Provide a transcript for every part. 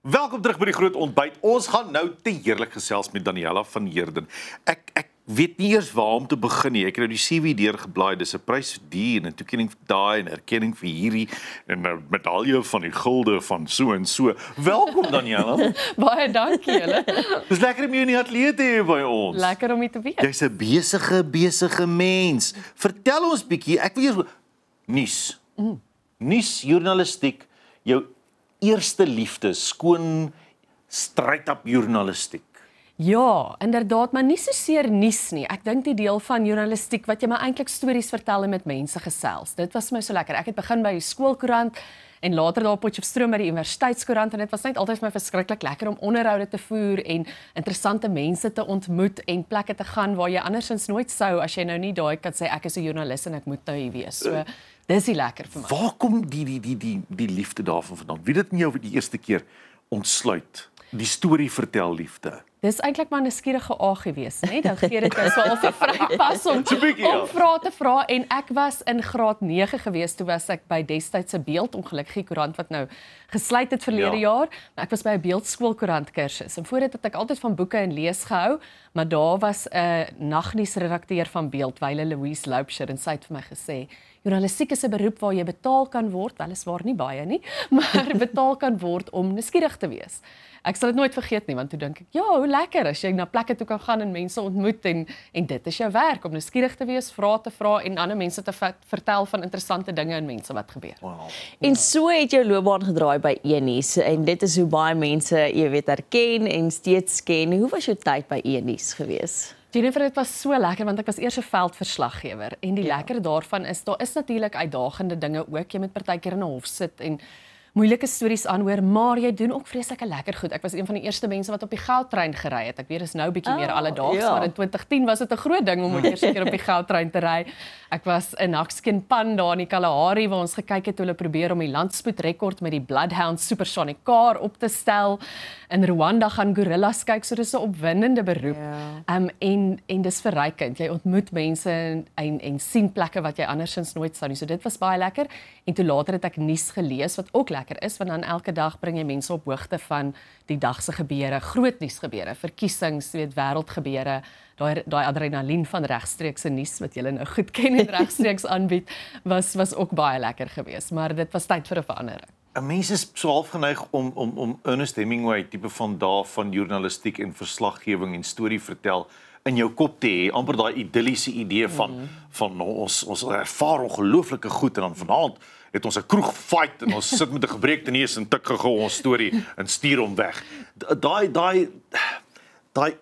Welkom terug by die groot ontbyt. Ons gaan nou te heerlik gesels met Daniella van Heerden. Ek weet nie eers waar om te begin nie. Ek het nou die CV deurgeblaai. Dis 'n prys vir die en 'n toekenning vir daai en 'n erkenning vir hierdie en 'n medalje van die gilde van so en so. Welkom Daniella. Baie dankie julle. Dis lekker om jou in die ateljee te hê by ons. Lekker om u te weet. Jy's 'n besige mens. Vertel ons bietjie. Ek wil eers nuus. Nuus journalistiek, jou eerste liefde, skoon straight-up journalistiek. Ja, inderdaad, maar nie so seer nuus nie. Ek dink die deel van journalistiek wat jy maar eintlik stories vertel en met mense gesels. Dit was my so lekker. Ek het begin by die skoolkoerant en later daar op Potchefstroom by die universiteitskoerant en dit was net altyd vir my verskriklik lekker om onderhoude te voer en interessante mense te ontmoet en plekke te gaan waar jy andersins nooit sou as jy nou nie daai kan sê ek is 'n joernalis en ek moet nou hier wees. So dis die lekker vir my. Waar kom die liefde daarvan vandaan? Wie het dit in jou vir die eerste keer ontsluit? Die storie vertel liefde. Dis eintlik maar 'n nuuskierige aag gewees, né? Dan gee dit jou so half vry pas om vrae te vra en ek was in graad 9 gewees toe was ek by destydse Beeld, ongelukkige koerant wat nou gesluit het verlede jaar, maar ek was by 'n Beeldskoolkoerant kursus. En voor dit het ek altyd van boeke en lees gehou, maar daar was 'n nagnuusredakteur van Beeld, Wyle Louise Loubser en sy het vir my gesê journalistiek is 'n beroep waar jy betaal kan word, weliswaar nie baie nie, maar betaal kan word om nuuskierig te wees. Ek sal dit nooit vergeet nie, want toe dink ek, ja, hoe lekker as jy na plekke toe kan gaan en mense ontmoet en dit is jou werk om nuuskierig te wees, vrae te vra en ander mense te vertel van interessante dinge en mense wat gebeur. Wow. En so het jou loopbaan gedraai by E-nuus en dit is hoe baie mense, jy weet, herken en steeds ken. Hoe was jou tyd by E-nuus gewees? Jennifer, dit was so lekker want ek was eers 'n veldverslaggewer en die lekker daarvan is daar is natuurlik uitdagende dinge ook. Jy moet partykeer in 'n hof sit en moeilike stories aanhoor, maar jy doen ook vreeslike lekker goed. Ek was een van die eerste mense wat op die goudtrein gery het. Ek weet dis nou bietjie meer alledaags, maar in 2010 was dit 'n groot ding om eers 'n keer op die goudtrein te ry. Ek was in Hakskenpan daar in die Kalahari waar ons gekyk het hoe hulle probeer om die landspoedrekord met die Bloodhound Supersonic car op te stel. In Rwanda gaan gorillas kyk, so dis 'n opwindende beroep. En dis verrykend. Jy ontmoet mense en sien plekke wat jy andersins nooit sou nie. So dit was baie lekker. En toe later het ek nuus gelees wat ook lekker is, want dan elke dag bring jy mense op hoogte van die dag se gebeure, groot nuusgebeure, verkiesings, weet wêreldgebeure, daai adrenalien van regstreekse nuus wat julle nou goed ken en regstreeks aanbied, was ook baie lekker geweest, maar dit was tyd vir 'n verandering. 'n Mens is so half geneig om Ernest Hemingway tipe van journalistiek en verslaggewing en storie vertel in jou kop te hê, amper daai idilliese idee van ons ervaar ongelooflike goed en dan vanaand het ons 'n kroeg fight en ons sit met 'n gebreekte neus en tik gou ons storie en stuur hom weg. Daai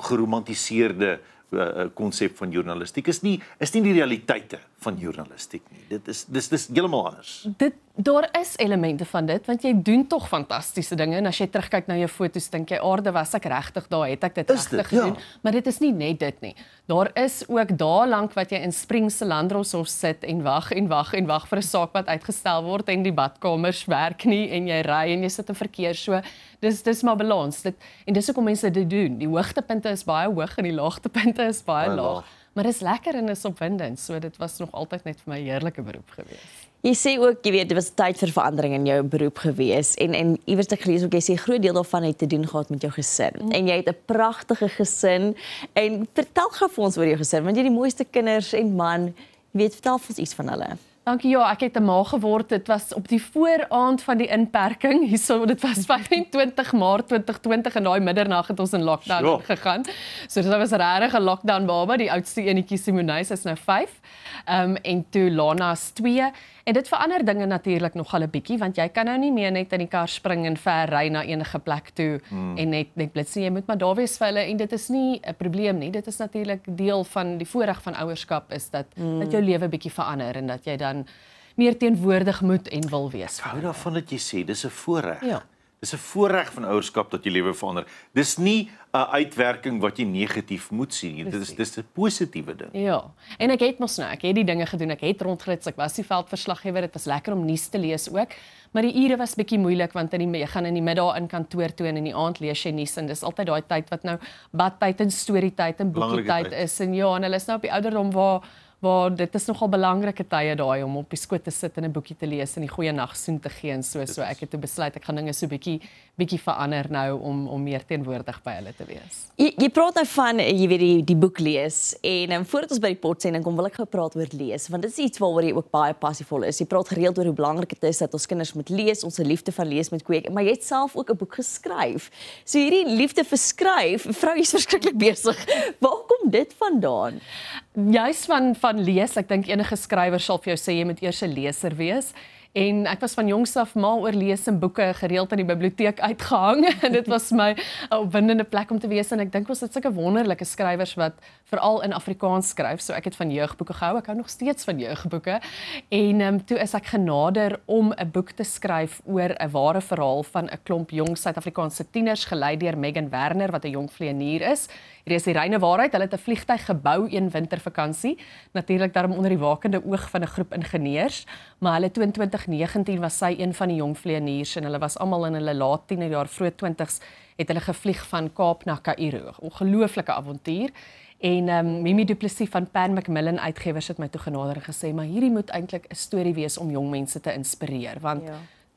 geromantiseerde konsep van journalistiek is nie die realiteite van journalistiek nie. Dis heeltemal anders. Daar is elemente van dit, want jy doen tog fantastiese dinge en as jy terugkyk na jou foto's, dink jy, aarde was ek regtig daar, het ek dit regtig gedoen, ja. Maar dit is nie net dit nie. Daar is ook dae lank wat jy in Springs se Landdroshof sit en wag vir 'n saak wat uitgestel word en die badkamers werk nie en jy ry en jy sit in verkeer, so dis maar balans. En dis hoekom mense dit doen. Die hoogtepunte is baie hoog en die laagtepunte is baie laag. Maar dis lekker en is opwindend, so dit was nog altyd net vir my 'n heerlike beroep geweest. Jy sê ook, jy weet, dit was tyd vir verandering in jou beroep gewees en iewers het ek gelees ook, jy sê 'n groot deel daarvan het te doen gehad met jou gesin. En jy het 'n pragtige gesin en vertel gou vir ons oor jou gesin, want jy het die mooiste kinders en man, jy weet, vertel vir ons iets van hulle. Dankie, ja, ek het 'n ma geword. Dit was op die vooraand van die inperking. Hierso, dit was 25 Maart 2020 en daai middernag het ons in lockdown gegaan. So dit was regtig 'n lockdown baba. Die oudste enetjie Simonay is nou 5. En toe Lana is 2. En dit verander dinge natuurlik nogal 'n bietjie, want jy kan nou nie meer net in die kar spring en ver ry na enige plek toe en net blits nie. Jy moet maar daar wees vir hulle en dit is nie 'n probleem nie. Dit is natuurlik deel van die voorreg van ouerskap is dat jou lewe bietjie verander en dat jy dan meer teenwoordig moet en wil wees. Ek hou daarvan dat jy sê dis 'n voorreg. Ja. Dis 'n voorreg van ouerskap dat jy lewe verander. Dis nie 'n uitwerking wat jy negatief moet sien nie. Dis 'n positiewe ding. Ja. En ek het mos nou, ek het die dinge gedoen. Ek het rondgerits, ek was die veldverslaggewer. Dit was lekker om nuus te lees ook. Maar die ure was bietjie moeilik want jy gaan in die middag in kantoor toe en in die aand lees jy nuus en dis altyd daai tyd wat nou badtyd en storietyd en boekietyd is en ja, en hulle is nou op die ouderdom waar dit is nogal belangrike tye daai om op die skoot te sit en 'n boekie te lees en die goeie nagsoen te gee en so ek het toe besluit ek gaan dinge so bietjie verander nou om meer teenwoordig by hulle te wees. Jy praat nou van jy weet die boek lees en voordat ons by die potsending kom wil ek gou praat oor lees want dit is iets waaroor jy ook baie passievol is. Jy praat gereeld oor hoe belangrik dit is dat ons kinders moet lees, ons liefde van lees moet kweek, maar jy het self ook 'n boek geskryf. So hierdie liefde vir skryf, vrou is verskriklik besig. Waar kom dit vandaan? Juis van lees, ek dink enige skrywer sal vir jou sê jy moet eers 'n leser wees. En ek was van jongs af mal oor lees en boeke gereeld in die biblioteek uitgehang en dit was my 'n opwindende plek om te wees en ek dink ons het sulke wonderlike skrywers wat veral in Afrikaans skryf. So ek het van jeugboeke gehou. Ek hou nog steeds van jeugboeke. En toe is ek genader om 'n boek te skryf oor 'n ware verhaal van 'n klomp jong Suid-Afrikaanse tieners gelei deur Megan Werner wat 'n jong vlieënier is. Hier is die reine waarheid. Hulle het 'n vliegtuig gebou een wintervakansie. Natuurlik daarom onder die wakende oog van 'n groep ingenieurs, maar hulle 2019 was sy een van die jong vlieëniers en hulle was almal in hulle laat tienerjaar, vroeg 20's het hulle gevlieg van Kaap na Kaïro. Ongelooflike avontuur. En Mimi Du Plessis van Pan Macmillan Uitgewers het my toe genader en gesê, maar hierdie moet eintlik 'n storie wees om jong mense te inspireer, want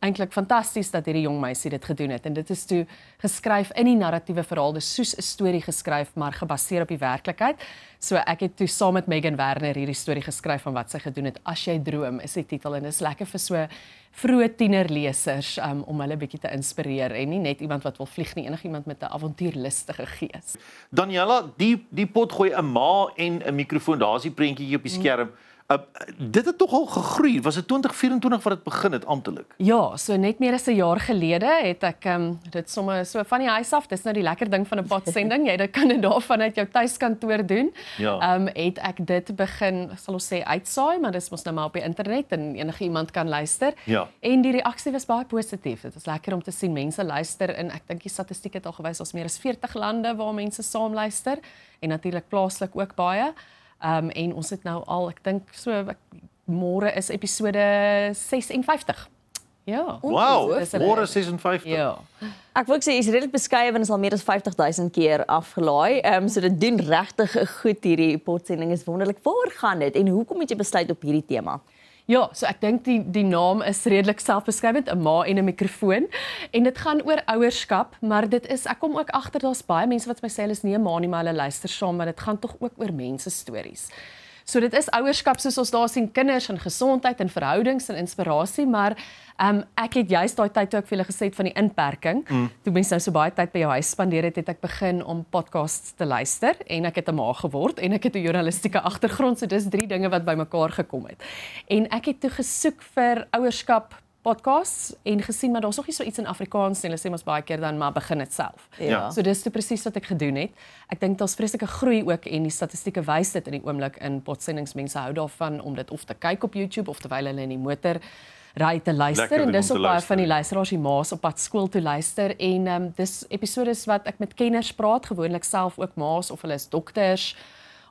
eintlik fantasties dat hierdie jong meisie dit gedoen het en dit is toe geskryf in die narratiewe verhaal, dis soos 'n storie geskryf maar gebaseer op die werklikheid. So ek het toe saam met Megan Werner hierdie storie geskryf van wat sy gedoen het. As jy droom is die titel en dis lekker vir so vroeë tienerlesers om hulle bietjie te inspireer en nie net iemand wat wil vlieg nie, enigiemand met 'n avontuurlustige gees. Daniella, die pot gooi 'n ma en 'n mikrofoon, daar's die prentjie op die skerm. Dit het tog al gegroei. Was dit 2024 wat dit begin het amptelik? Ja, so net meer as 'n jaar gelede het ek dit sommer so van die huis af. Dis nou die lekker ding van 'n potsending. Jy kan dit daar vanuit jou tuiskantoor doen. Ja. Het ek dit begin, sal ons sê, uitsaai, maar dis mos nou maar op die internet en enige iemand kan luister. Ja. En die reaksie was baie positief. Dit is lekker om te sien mense luister en ek dink die statistiek het al gewys ons meer as 40 lande waar mense saam luister en natuurlik plaaslik ook baie. En ons het nou al, ek dink so môre is episode 56. Ja. Wow, môre 56. Ja. Ek wil sê jy's redelik beskryf en is al meer as 50,000 keer afgelaai. So dit doen regtig goed hierdie potsending is wonderlik. Waaroor gaan dit en hoekom het jy besluit op hierdie tema? Ja, so ek dink die naam is redelik selfbeskrywend, 'n ma en 'n mikrofoon. En dit gaan oor ouerskap, maar dit is ek kom ook agter daar's baie mense wat my sê hulle is nie 'n ma nie, maar hulle luister saam, maar dit gaan tog ook oor mense stories. So dit is ouerskap soos ons daar sien, kinders en gesondheid en verhoudings en inspirasie, maar ek het juist daai tyd toe ek vir julle gesê het van die inperking, toe mense nou so baie tyd by jou huis spandeer het ek begin om podcasts te luister en ek het 'n ma geword en ek het 'n journalistieke agtergrond, so dis 3 dinge wat bymekaar gekom het. En ek het toe gesoek vir ouerskap podcasts en gesien maar daar's nog nie so iets in Afrikaans nie. Hulle sê mos baie keer dan maar begin dit self. Ja. So dis presies wat ek gedoen het. Ek dink daar's vreeslike groei ook en die statistieke wys dit in die oomblik in potsendings. Mense hou daarvan om dit of te kyk op YouTube of terwyl hulle in die motor ry te luister Lekker en dis om op te baie van die luisteraars die ma's op pad skool toe luister en dis episodes wat ek met kenners praat, gewoonlik self ook ma's of hulle is dokters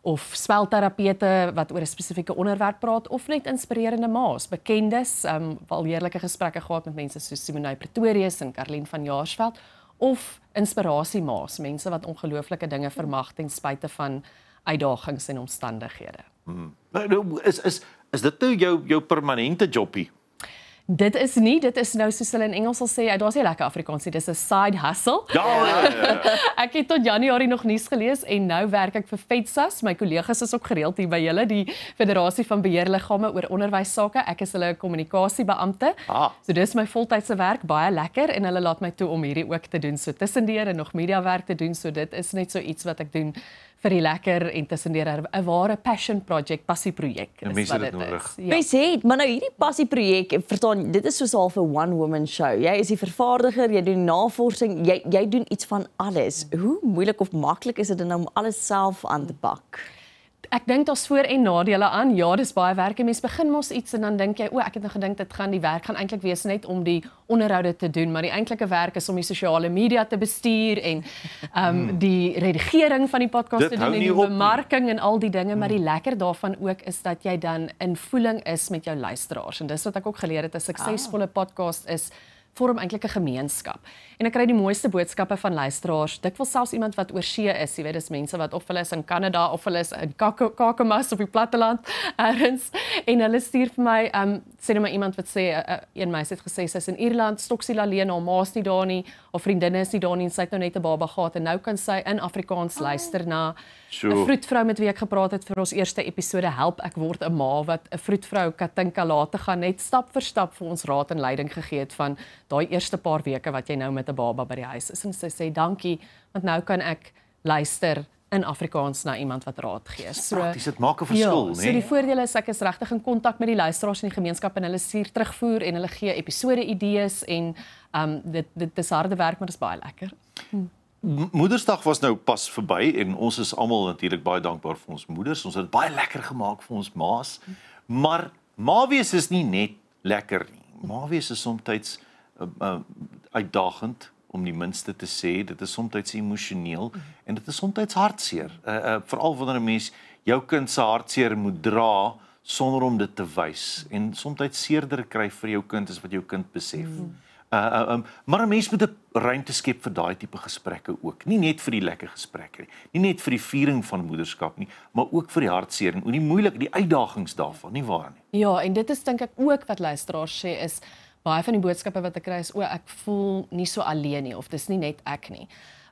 of spelterapeute wat oor 'n spesifieke onderwerp praat of net inspirerende ma's, bekendes, al heerlike gesprekke gehad met mense soos Simonay Pretorius en Karlien van Jaarsveld of inspirasiema's, mense wat ongelooflike dinge vermag ten spyte van uitdagings en omstandighede. Is dit nou jou permanente jobbie? Dit is nou soos hulle in Engels sal sê, daar's nie lekker Afrikaans nie, dis 'n side hustle. Ja. Ek het tot Januarie nog nuus gelees en nou werk ek vir FETSAS. My kollegas is ook gereeld hier by julle, die Federasie van Beheerliggame oor Onderwysake. Ek is hulle kommunikasiebeampte. So dis my voltydse werk, baie lekker en hulle laat my toe om hierdie ook te doen. So tussendeur en nog mediawerk te doen. So dit is net so iets wat ek doen vir die lekker en tussendeur 'n ware passion project, passieprojek. Mense het dit nodig. Mense het, maar nou hierdie passieprojek, verstaan, dit is soos half 'n one woman show. Jy is die vervaardiger, jy doen navorsing, jy doen iets van alles. Hoe moeilik of maklik is dit dan om alles self aan te pak? Ek dink daar's voor- en nadele aan. Ja, dis baie werk. Mens begin mos iets en dan dink jy, ek het nou gedink die werk gaan eintlik wees net om die onderhoude te doen, maar die eintlike werk is om die sosiale media te bestuur en die redigering van die podcast te doen en die bemarking en al die dinge, maar die lekker daarvan ook is dat jy dan in voeling is met jou luisteraars. En dis wat ek ook geleer het, 'n suksesvolle podcast is vorm eintlik 'n gemeenskap. En ek kry die mooiste boodskappe van luisteraars. Dikwels selfs iemand wat oor see is, jy weet, dis mense wat of hulle is in Kanada of hulle is in Kakamas op die platteland ergens. En hulle stuur vir my, sê nou maar iemand wat sê, een meisie het gesê sy is in Ierland, stoksiel alleen, haar ma's nie daar nie, haar vriendinne is nie daar nie en sy het nou net 'n baba gehad en nou kan sy in Afrikaans luister na 'n vroedvrou met wie ek gepraat het vir ons eerste episode Help ek word 'n ma, wat 'n vroedvrou Katinka later gaan net stap vir stap vir ons raad en leiding gegee het van daai eerste paar weke wat jy nou met 'n baba by die huis is. En sy sê dankie, want nou kan ek luister in Afrikaans na iemand wat raad gee. So prakties, dit maak 'n verskil, ja, so die voordele is ek is regtig in kontak met die luisteraars in die gemeenskap en hulle stuur terugvoer en hulle gee episode idees en dit is harde werk, maar dit is baie lekker. Moedersdag was nou pas verby en ons is almal natuurlik baie dankbaar vir ons moeders. Ons het dit baie lekker gemaak vir ons ma's. Maar mawees is nie net lekker nie. Mawees is soms uitdagend om die minste te sê. Dit is soms emosioneel en dit is soms hartseer. Veral wanneer 'n mens jou kind se hartseer moet dra sonder om dit te wys en soms seerder kry vir jou kind as wat jou kind besef. Maar 'n mens moet 'n ruimte skep vir daai tipe gesprekke ook. Nie net vir die lekker gesprekke nie net vir die viering van moederskap nie, maar ook vir die hartseer en die moeilike, die uitdagings daarvan, nie waar nie? Ja, en dit is dink ek ook wat luisteraars sê is baie van die boodskappe wat ek kry is ek voel nie so alleen nie of dis nie net ek nie.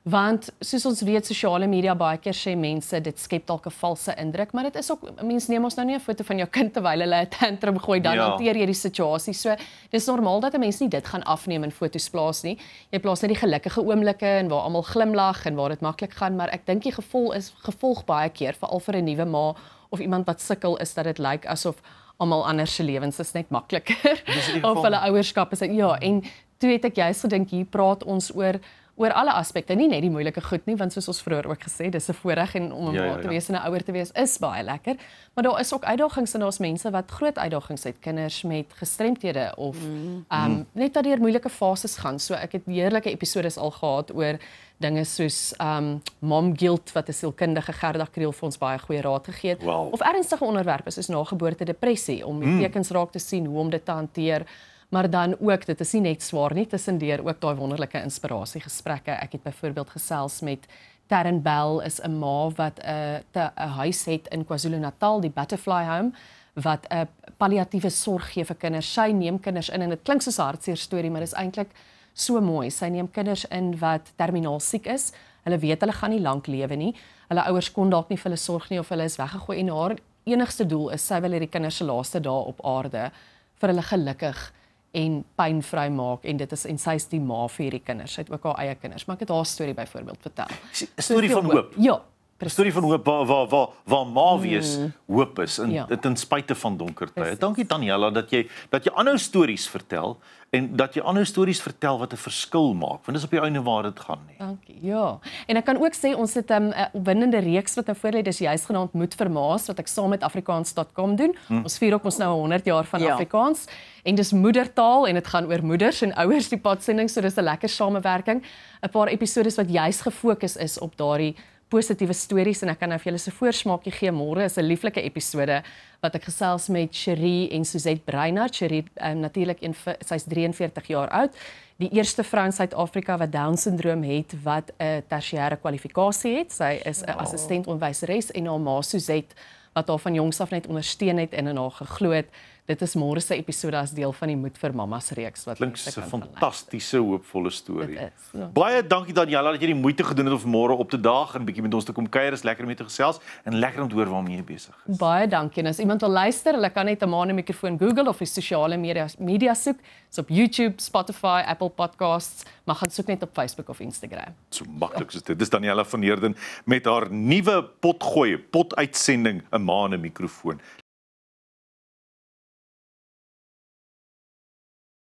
Want soos ons weet, sosiale media baie keer sê mense dit skep dalk 'n valse indruk, maar dit is ook mense neem ons nou nie 'n foto van jou kind terwyl hulle 'n tantrum gooi dan hanteer jy die situasie. So dis normaal dat 'n mens nie dit gaan afneem en foto's plaas nie. Jy plaas net die gelukkige oomblikke en waar almal glimlag en waar dit maklik gaan, maar ek dink die gevolg baie keer veral vir 'n nuwe ma of iemand wat sukkel is dat dit lyk asof almal anders se lewens is net makliker of hulle ouerskap is en toe het ek juist gedink hier praat ons oor alle aspekte, nie net die moeilike goed nie, want soos ons vroeër ook gesê, dis 'n voorreg en om 'n ma te wees en 'n ouer te wees is baie lekker, maar daar is ook uitdagings en daar's mense wat groot uitdagings het, kinders met gestremthede of net wat deur moeilike fases gaan. So ek het heerlike episodes al gehad oor dinge soos mom guilt wat 'n sielkundige Gerda Kriel vir ons baie goeie raad gegee het, of ernstige onderwerpe soos nageboorte depressie om die tekens raak te sien, hoe om dit te hanteer. Maar dan ook, dit is nie net swaar nie, tussendeur ook daai wonderlike inspirasiegesprekke. Ek het byvoorbeeld gesels met Taryn Bell, is 'n ma wat 'n huis het in KwaZulu-Natal, die Butterfly Home, wat 'n palliatiewe sorg gee vir kinders. Sy neem kinders in en dit klink soos 'n hartseer storie, maar dis eintlik so mooi. Sy neem kinders in wat terminaal siek is. Hulle weet hulle gaan nie lank lewe nie. Hulle ouers kon dalk nie vir hulle sorg nie of hulle is weggegooi en haar enigste doel is sy wil hê die kinders se laaste dae op aarde vir hulle gelukkig en pynvry maak en dit is en sy is die ma vir hierdie kinders. Sy het ook haar eie kinders, maar ek het haar storie byvoorbeeld vertel. 'n Storie van hoop. Ja, 'n storie van hoop waar ma wees hoop is en dit ten spyte van donker tye. Dankie Daniella dat jy aanhou stories vertel en dat jy aanhou stories vertel wat 'n verskil maak, want dis op die einde waar dit gaan nie. Dankie. Ja. En ek kan ook sê ons het 'n opwindende reeks wat nou voorlê, dis juist genaamd Moed vir Ma's wat ek saam met afrikaans.com doen. Ons vier ook ons nou 100 jaar van Afrikaans en dis moedertaal en dit gaan oor moeders en ouers die padsending, so dis 'n lekker samewerking. 'n Paar episodes wat juist gefokus is op daardie positiewe stories en ek kan nou vir julle so voorsmaakie gee. Môre is 'n lieflike episode wat ek gesels met Cherie en Suzette Breinart. Cherie natuurlik sy's 43 jaar oud. Die eerste vrou in Suid-Afrika wat Down-sindroom het wat 'n tersiêre kwalifikasie het. Sy is 'n assistent onderwyseres en haar ma Suzette wat haar van jongs af net ondersteun het en in haar geglo het. Dit is môre se episode as deel van die Moed vir Mamas reeks wat klink 'n fantastiese hoopvolle storie. Ja. Baie dankie Daniella dat jy die moeite gedoen het om môre op te daag en bietjie met ons te kom kuier. Is lekker om mee te gesels en lekker om te hoor waarmee jy besig is. Baie dankie. En as iemand wil luister, hulle kan net 'n ma 'n mikrofoon Google of die sosiale media soek. Dis op YouTube, Spotify, Apple Podcasts, maar gaan soek net op Facebook of Instagram. So maklik soos dit. Dis Daniella van Heerden met haar nuwe potuitsending 'n ma 'n mikrofoon.